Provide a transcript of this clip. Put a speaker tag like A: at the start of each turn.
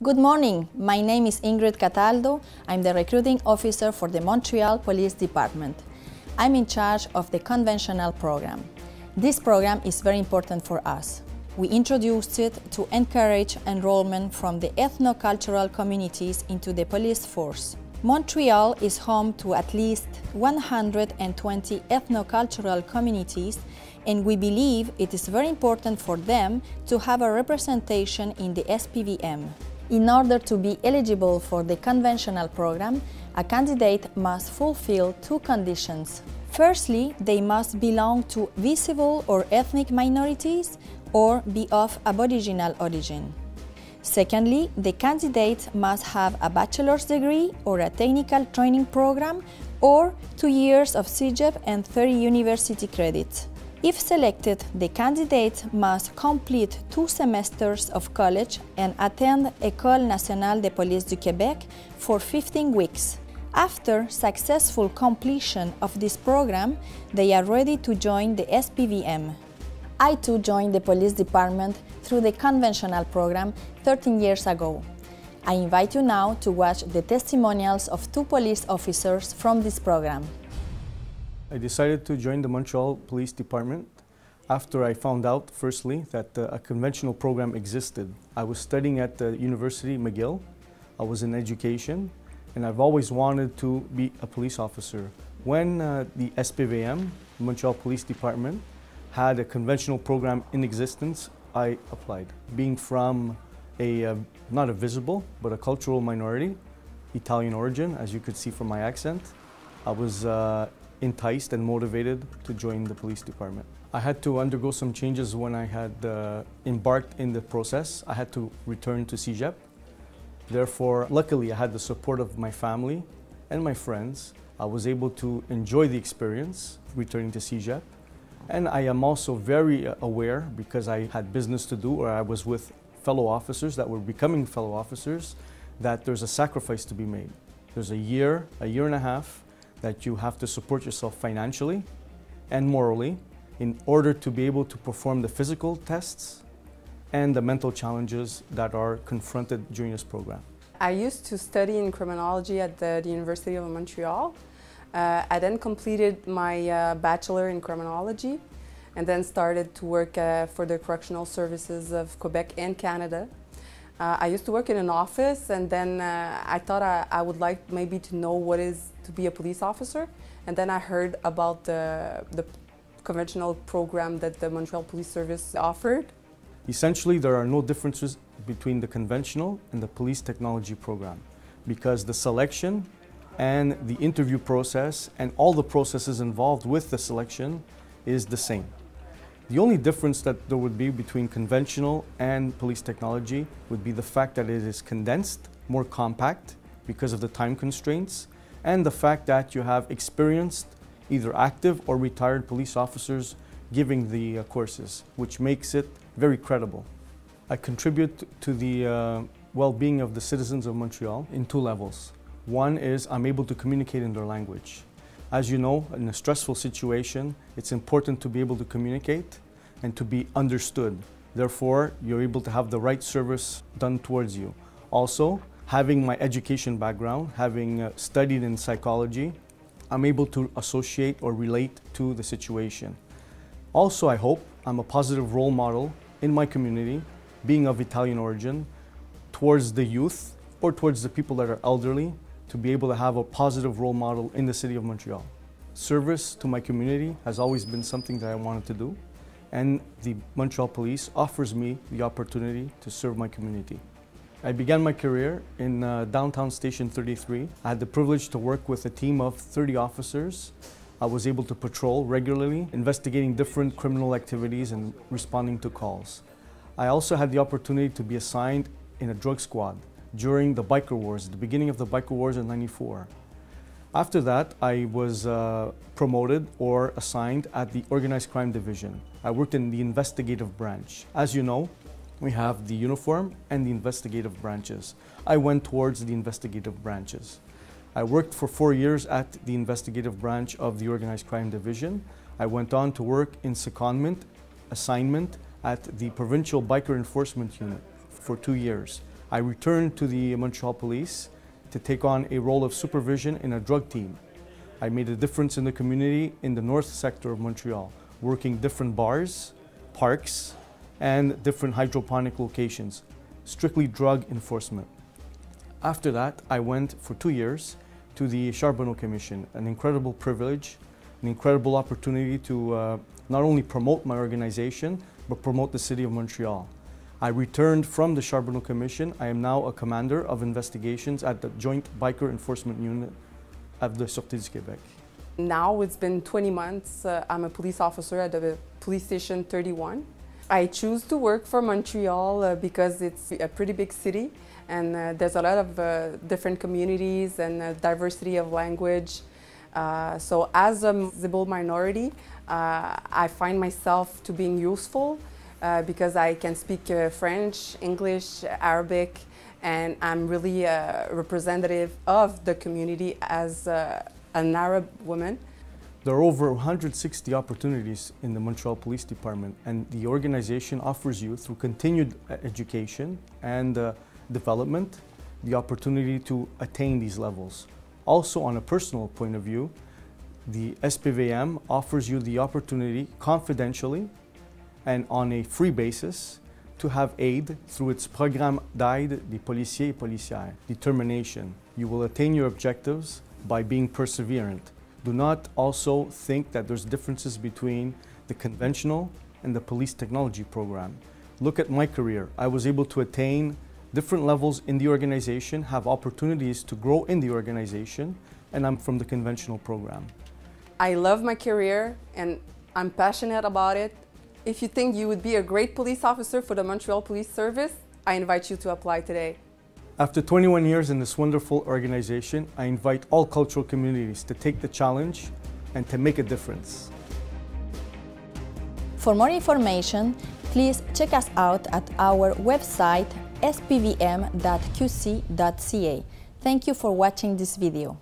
A: Good morning, my name is Ingrid Cataldo. I'm the recruiting officer for the Montreal Police Department. I'm in charge of the conventional program. This program is very important for us. We introduced it to encourage enrollment from the ethno-cultural communities into the police force. Montreal is home to at least 120 ethno-cultural communities, and we believe it is very important for them to have a representation in the SPVM. In order to be eligible for the conventional program, a candidate must fulfill two conditions. Firstly, they must belong to visible or ethnic minorities or be of Aboriginal origin. Secondly, the candidate must have a bachelor's degree or a technical training program or 2 years of CEGEP and 30 university credits. If selected, the candidate must complete 2 semesters of college and attend École nationale de police du Québec for 15 weeks. After successful completion of this program, they are ready to join the SPVM. I too joined the police department through the conventional program 13 years ago. I invite you now to watch the testimonials of 2 police officers from this program.
B: I decided to join the Montreal Police Department after I found out, firstly, that a conventional program existed. I was studying at the University McGill. I was in education, and I've always wanted to be a police officer. When the SPVM, Montreal Police Department, had a conventional program in existence, I applied. Being from not a visible, but a cultural minority, Italian origin, as you could see from my accent, I was enticed and motivated to join the police department. I had to undergo some changes when I had embarked in the process. I had to return to CEGEP. Therefore, luckily, I had the support of my family and my friends. I was able to enjoy the experience returning to CEGEP. And I am also very aware, because I had business to do, or I was with fellow officers that were becoming fellow officers, that there's a sacrifice to be made. There's a year and a half that you have to support yourself financially and morally in order to be able to perform the physical tests and the mental challenges that are confronted during this program.
C: I used to study in criminology at the University of Montreal. I then completed my bachelor in criminology and then started to work for the correctional services of Quebec and Canada. I used to work in an office, and then I thought I would like maybe to know what it is to be a police officer, and then I heard about the conventional program that the Montreal Police Service offered.
B: Essentially, there are no differences between the conventional and the police technology program, because the selection and the interview process and all the processes involved with the selection is the same. The only difference that there would be between conventional and police technology would be the fact that it is condensed, more compact because of the time constraints, and the fact that you have experienced either active or retired police officers giving the courses, which makes it very credible. I contribute to the well-being of the citizens of Montreal in 2 levels. One is I'm able to communicate in their language. As you know, in a stressful situation, it's important to be able to communicate and to be understood. Therefore, you're able to have the right service done towards you. Also, having my education background, having studied in psychology, I'm able to associate or relate to the situation. Also, I hope I'm a positive role model in my community, being of Italian origin, towards the youth or towards the people that are elderly, to be able to have a positive role model in the city of Montreal. Service to my community has always been something that I wanted to do, and the Montreal Police offers me the opportunity to serve my community. I began my career in downtown Station 33. I had the privilege to work with a team of 30 officers. I was able to patrol regularly, investigating different criminal activities and responding to calls. I also had the opportunity to be assigned in a drug squad during the biker wars, the beginning of the biker wars in '94. After that, I was promoted or assigned at the Organized Crime Division. I worked in the investigative branch. As you know, we have the uniform and the investigative branches. I went towards the investigative branches. I worked for 4 years at the investigative branch of the Organized Crime Division. I went on to work in secondment, assignment at the Provincial Biker Enforcement Unit for 2 years. I returned to the Montreal Police to take on a role of supervision in a drug team. I made a difference in the community in the north sector of Montreal, working different bars, parks, and different hydroponic locations, strictly drug enforcement. After that, I went for 2 years to the Charbonneau Commission, an incredible privilege, an incredible opportunity to not only promote my organization, but promote the city of Montreal. I returned from the Charbonneau Commission. I am now a commander of investigations at the Joint Biker Enforcement Unit of the Sûreté du Québec.
C: Now it's been 20 months. I'm a police officer at the police station 31. I choose to work for Montreal because it's a pretty big city and there's a lot of different communities and diversity of language. So as a visible minority, I find myself to being useful because I can speak French, English, Arabic, and I'm really a representative of the community as an Arab woman.
B: There are over 160 opportunities in the Montreal Police Department, and the organization offers you, through continued education and development, the opportunity to attain these levels. Also, on a personal point of view, the SPVM offers you the opportunity, confidentially and on a free basis, to have aid through its Programme d'aide des policiers et policières, determination. You will attain your objectives by being perseverant. Do not also think that there's differences between the conventional and the police technology program. Look at my career. I was able to attain different levels in the organization, have opportunities to grow in the organization, and I'm from the conventional program.
C: I love my career and I'm passionate about it. If you think you would be a great police officer for the Montreal Police Service, I invite you to apply today.
B: After 21 years in this wonderful organization, I invite all cultural communities to take the challenge and to make a difference.
A: For more information, please check us out at our website spvm.qc.ca. Thank you for watching this video.